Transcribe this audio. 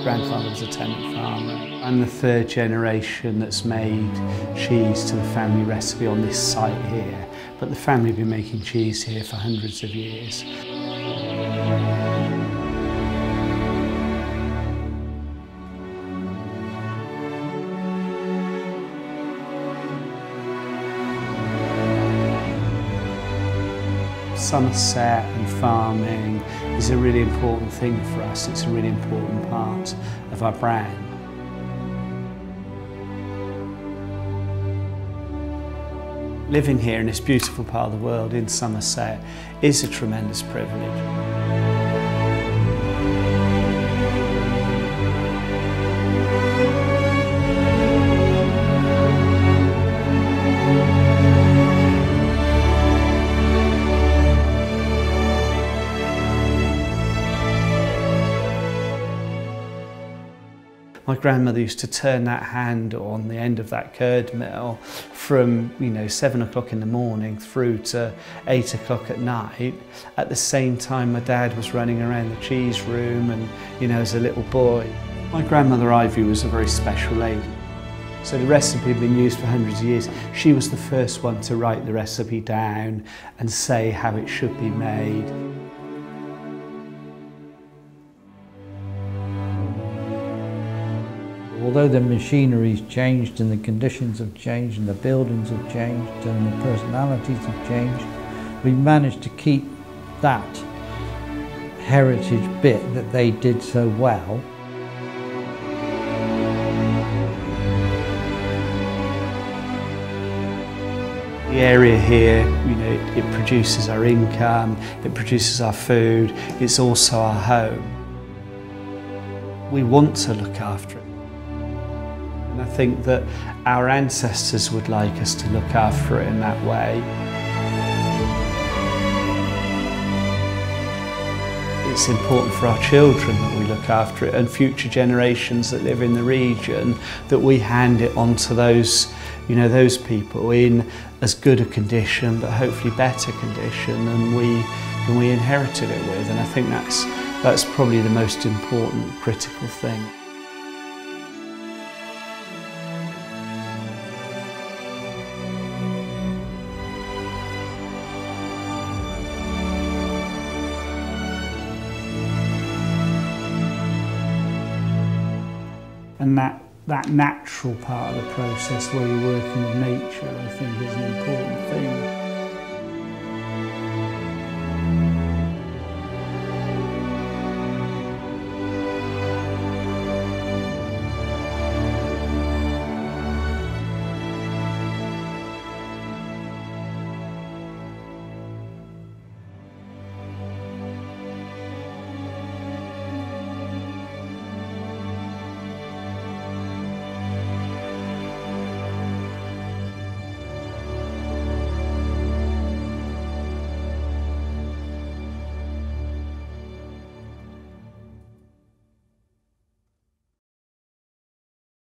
grandfather was a tenant farmer. I'm the third generation that's made cheese to the family recipe on this site here, but the family have been making cheese here for hundreds of years. Somerset and farming is a really important thing for us. It's a really important part of our brand. Living here in this beautiful part of the world in Somerset is a tremendous privilege. My grandmother used to turn that handle on the end of that curd mill from 7 o'clock in the morning through to 8 o'clock at night. At the same time my dad was running around the cheese room and as a little boy. My grandmother Ivy was a very special lady. So the recipe had been used for hundreds of years. She was the first one to write the recipe down and say how it should be made. Although the machinery's changed and the conditions have changed and the buildings have changed and the personalities have changed, we managed to keep that heritage bit that they did so well. The area here, it produces our income, it produces our food, it's also our home. We want to look after it. And I think that our ancestors would like us to look after it in that way. It's important for our children that we look after it and future generations that live in the region, that we hand it on to those people in as good a condition, but hopefully better condition than we inherited it with. And I think that's probably the most important, critical thing. And that natural part of the process where you're working with nature, I think, is an important thing.